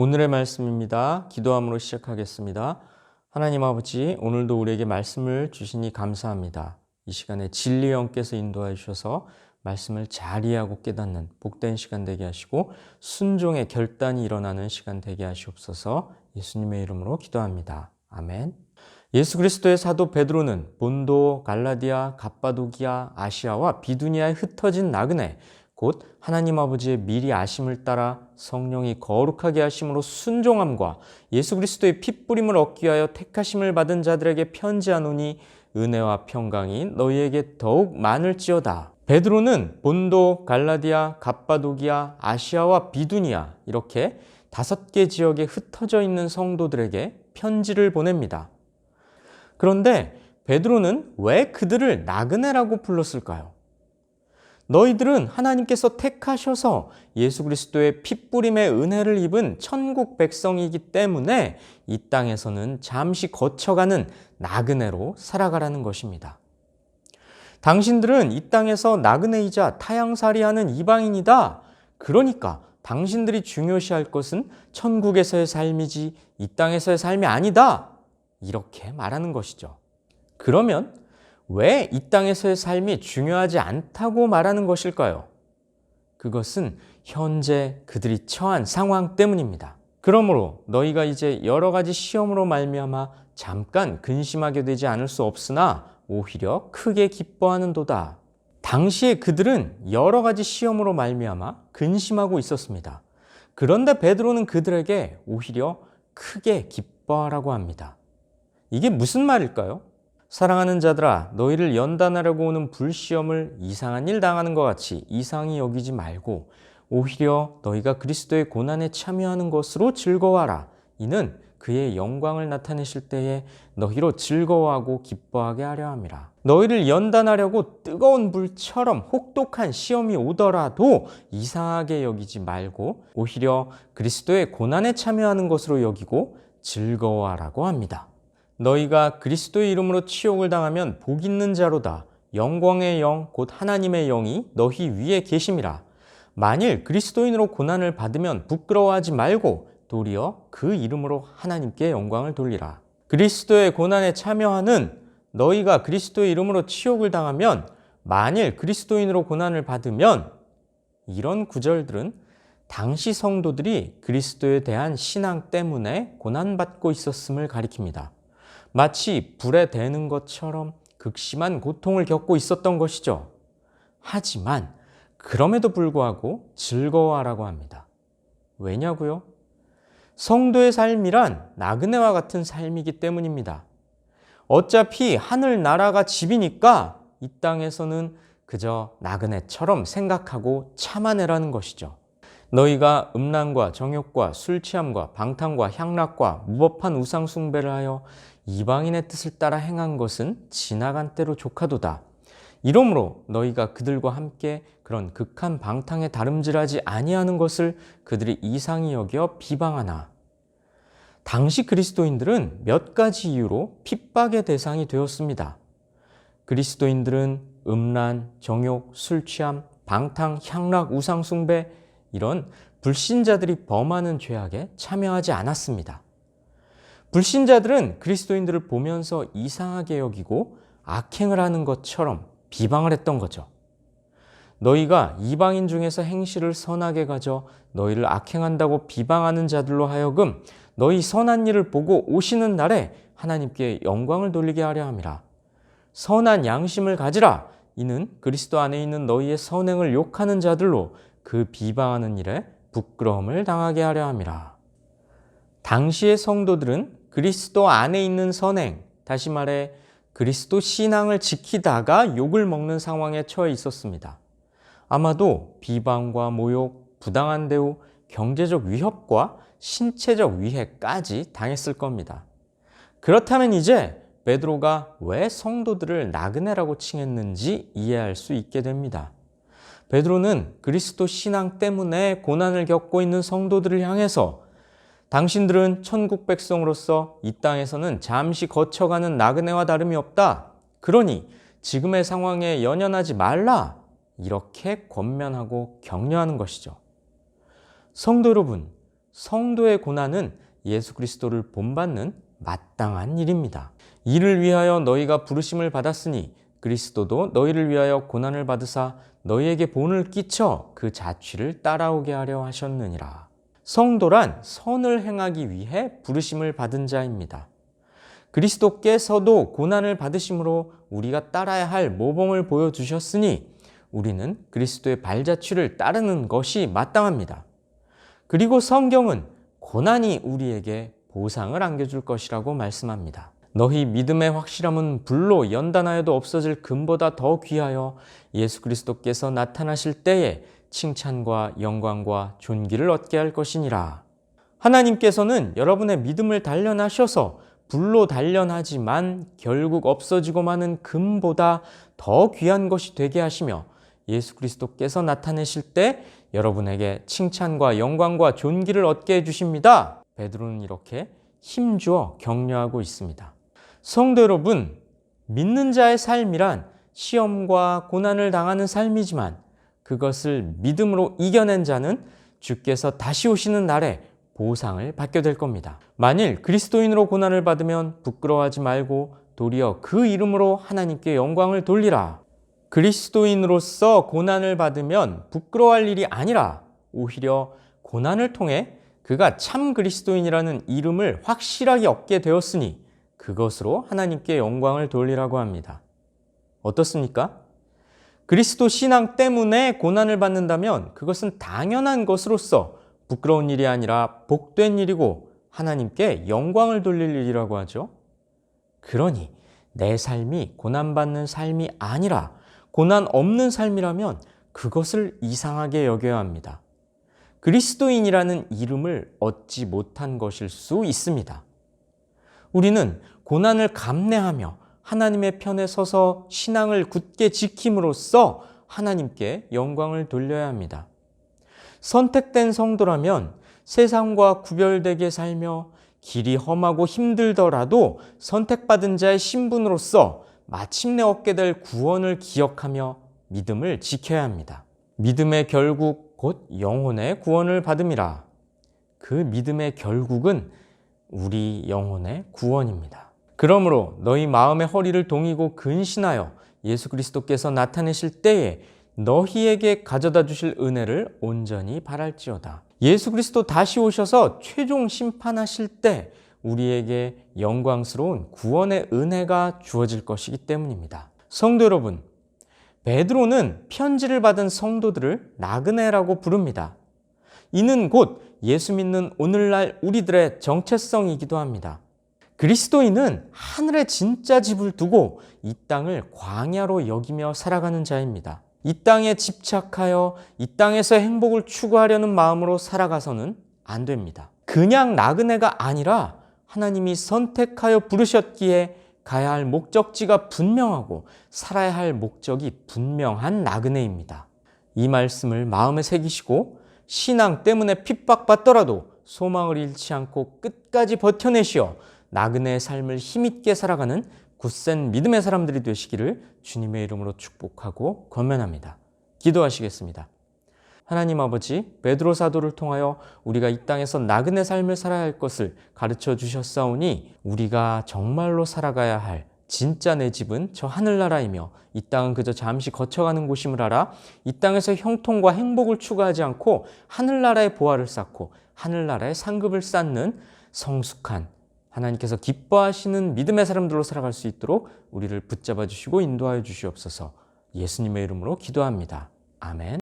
오늘의 말씀입니다. 기도함으로 시작하겠습니다. 하나님 아버지, 오늘도 우리에게 말씀을 주시니 감사합니다. 이 시간에 진리의 영께서 인도하여 주셔서 말씀을 잘 이해하고 깨닫는 복된 시간 되게 하시고 순종의 결단이 일어나는 시간 되게 하시옵소서. 예수님의 이름으로 기도합니다. 아멘. 예수 그리스도의 사도 베드로는 본도, 갈라디아, 갑바도기아, 아시아와 비두니아에 흩어진 나그네 곧 하나님 아버지의 미리 아심을 따라 성령이 거룩하게 하심으로 순종함과 예수 그리스도의 핏부림을 얻기 위하여 택하심을 받은 자들에게 편지하노니 은혜와 평강이 너희에게 더욱 많을지어다. 베드로는 본도, 갈라디아, 갑바도기아, 아시아와 비두니아 이렇게 5개 지역에 흩어져 있는 성도들에게 편지를 보냅니다. 그런데 베드로는 왜 그들을 나그네라고 불렀을까요? 너희들은 하나님께서 택하셔서 예수 그리스도의 핏부림의 은혜를 입은 천국 백성이기 때문에 이 땅에서는 잠시 거쳐가는 나그네로 살아가라는 것입니다. 당신들은 이 땅에서 나그네이자 타향살이하는 이방인이다. 그러니까 당신들이 중요시할 것은 천국에서의 삶이지 이 땅에서의 삶이 아니다. 이렇게 말하는 것이죠. 그러면 왜 이 땅에서의 삶이 중요하지 않다고 말하는 것일까요? 그것은 현재 그들이 처한 상황 때문입니다. 그러므로 너희가 이제 여러 가지 시험으로 말미암아 잠깐 근심하게 되지 않을 수 없으나 오히려 크게 기뻐하는도다. 당시에 그들은 여러 가지 시험으로 말미암아 근심하고 있었습니다. 그런데 베드로는 그들에게 오히려 크게 기뻐하라고 합니다. 이게 무슨 말일까요? 사랑하는 자들아, 너희를 연단하려고 오는 불시험을 이상한 일 당하는 것 같이 이상히 여기지 말고 오히려 너희가 그리스도의 고난에 참여하는 것으로 즐거워하라. 이는 그의 영광을 나타내실 때에 너희로 즐거워하고 기뻐하게 하려 함이라. 너희를 연단하려고 뜨거운 불처럼 혹독한 시험이 오더라도 이상하게 여기지 말고 오히려 그리스도의 고난에 참여하는 것으로 여기고 즐거워하라고 합니다. 너희가 그리스도의 이름으로 치욕을 당하면 복 있는 자로다. 영광의 영 곧 하나님의 영이 너희 위에 계심이라. 만일 그리스도인으로 고난을 받으면 부끄러워하지 말고 도리어 그 이름으로 하나님께 영광을 돌리라. 그리스도의 고난에 참여하는 너희가 그리스도의 이름으로 치욕을 당하면 만일 그리스도인으로 고난을 받으면 이런 구절들은 당시 성도들이 그리스도에 대한 신앙 때문에 고난받고 있었음을 가리킵니다. 마치 불에 대는 것처럼 극심한 고통을 겪고 있었던 것이죠. 하지만 그럼에도 불구하고 즐거워하라고 합니다. 왜냐고요? 성도의 삶이란 나그네와 같은 삶이기 때문입니다. 어차피 하늘나라가 집이니까 이 땅에서는 그저 나그네처럼 생각하고 참아내라는 것이죠. 너희가 음란과 정욕과 술취함과 방탕과 향락과 무법한 우상 숭배를 하여 이방인의 뜻을 따라 행한 것은 지나간 때로 조카도다. 이러므로 너희가 그들과 함께 그런 극한 방탕에 다름질하지 아니하는 것을 그들이 이상히 여겨 비방하나. 당시 그리스도인들은 몇 가지 이유로 핍박의 대상이 되었습니다. 그리스도인들은 음란, 정욕, 술취함, 방탕, 향락, 우상 숭배 이런 불신자들이 범하는 죄악에 참여하지 않았습니다. 불신자들은 그리스도인들을 보면서 이상하게 여기고 악행을 하는 것처럼 비방을 했던 거죠. 너희가 이방인 중에서 행실을 선하게 가져 너희를 악행한다고 비방하는 자들로 하여금 너희 선한 일을 보고 오시는 날에 하나님께 영광을 돌리게 하려 함이라. 선한 양심을 가지라. 이는 그리스도 안에 있는 너희의 선행을 욕하는 자들로 그 비방하는 일에 부끄러움을 당하게 하려 함이라. 당시의 성도들은 그리스도 안에 있는 선행, 다시 말해 그리스도 신앙을 지키다가 욕을 먹는 상황에 처해 있었습니다. 아마도 비방과 모욕, 부당한 대우, 경제적 위협과 신체적 위해까지 당했을 겁니다. 그렇다면 이제 베드로가 왜 성도들을 나그네라고 칭했는지 이해할 수 있게 됩니다. 베드로는 그리스도 신앙 때문에 고난을 겪고 있는 성도들을 향해서 당신들은 천국 백성으로서 이 땅에서는 잠시 거쳐가는 나그네와 다름이 없다. 그러니 지금의 상황에 연연하지 말라. 이렇게 권면하고 격려하는 것이죠. 성도 여러분, 성도의 고난은 예수 그리스도를 본받는 마땅한 일입니다. 이를 위하여 너희가 부르심을 받았으니 그리스도도 너희를 위하여 고난을 받으사 너희에게 본을 끼쳐 그 자취를 따라오게 하려 하셨느니라. 성도란 선을 행하기 위해 부르심을 받은 자입니다. 그리스도께서도 고난을 받으심으로 우리가 따라야 할 모범을 보여주셨으니 우리는 그리스도의 발자취를 따르는 것이 마땅합니다. 그리고 성경은 고난이 우리에게 보상을 안겨줄 것이라고 말씀합니다. 너희 믿음의 확실함은 불로 연단하여도 없어질 금보다 더 귀하여 예수 그리스도께서 나타나실 때에 칭찬과 영광과 존귀를 얻게 할 것이니라. 하나님께서는 여러분의 믿음을 단련하셔서 불로 단련하지만 결국 없어지고 마는 금보다 더 귀한 것이 되게 하시며 예수 그리스도께서 나타내실 때 여러분에게 칭찬과 영광과 존귀를 얻게 해주십니다. 베드로는 이렇게 힘주어 격려하고 있습니다. 성도 여러분, 믿는 자의 삶이란 시험과 고난을 당하는 삶이지만 그것을 믿음으로 이겨낸 자는 주께서 다시 오시는 날에 보상을 받게 될 겁니다. 만일 그리스도인으로 고난을 받으면 부끄러워하지 말고 도리어 그 이름으로 하나님께 영광을 돌리라. 그리스도인으로서 고난을 받으면 부끄러워할 일이 아니라 오히려 고난을 통해 그가 참 그리스도인이라는 이름을 확실하게 얻게 되었으니 그것으로 하나님께 영광을 돌리라고 합니다. 어떻습니까? 그리스도 신앙 때문에 고난을 받는다면 그것은 당연한 것으로서 부끄러운 일이 아니라 복된 일이고 하나님께 영광을 돌릴 일이라고 하죠. 그러니 내 삶이 고난받는 삶이 아니라 고난 없는 삶이라면 그것을 이상하게 여겨야 합니다. 그리스도인이라는 이름을 얻지 못한 것일 수 있습니다. 우리는 고난을 감내하며 하나님의 편에 서서 신앙을 굳게 지킴으로써 하나님께 영광을 돌려야 합니다. 선택된 성도라면 세상과 구별되게 살며 길이 험하고 힘들더라도 선택받은 자의 신분으로서 마침내 얻게 될 구원을 기억하며 믿음을 지켜야 합니다. 믿음의 결국 곧 영혼의 구원을 받음이라. 그 믿음의 결국은 우리 영혼의 구원입니다. 그러므로 너희 마음의 허리를 동이고 근신하여 예수 그리스도께서 나타내실 때에 너희에게 가져다 주실 은혜를 온전히 바랄지어다. 예수 그리스도 다시 오셔서 최종 심판하실 때 우리에게 영광스러운 구원의 은혜가 주어질 것이기 때문입니다. 성도 여러분, 베드로는 편지를 받은 성도들을 나그네라고 부릅니다. 이는 곧 예수 믿는 오늘날 우리들의 정체성이기도 합니다. 그리스도인은 하늘에 진짜 집을 두고 이 땅을 광야로 여기며 살아가는 자입니다. 이 땅에 집착하여 이 땅에서 행복을 추구하려는 마음으로 살아가서는 안 됩니다. 그냥 나그네가 아니라 하나님이 선택하여 부르셨기에 가야 할 목적지가 분명하고 살아야 할 목적이 분명한 나그네입니다. 이 말씀을 마음에 새기시고 신앙 때문에 핍박받더라도 소망을 잃지 않고 끝까지 버텨내시어 나그네의 삶을 힘있게 살아가는 굳센 믿음의 사람들이 되시기를 주님의 이름으로 축복하고 권면합니다. 기도하시겠습니다. 하나님 아버지, 베드로 사도를 통하여 우리가 이 땅에서 나그네 삶을 살아야 할 것을 가르쳐 주셨사오니 우리가 정말로 살아가야 할 진짜 내 집은 저 하늘나라이며 이 땅은 그저 잠시 거쳐가는 곳임을 알아 이 땅에서 형통과 행복을 추구하지 않고 하늘나라의 보화를 쌓고 하늘나라의 상급을 쌓는 성숙한 하나님께서 기뻐하시는 믿음의 사람들로 살아갈 수 있도록 우리를 붙잡아 주시고 인도하여 주시옵소서. 예수님의 이름으로 기도합니다. 아멘.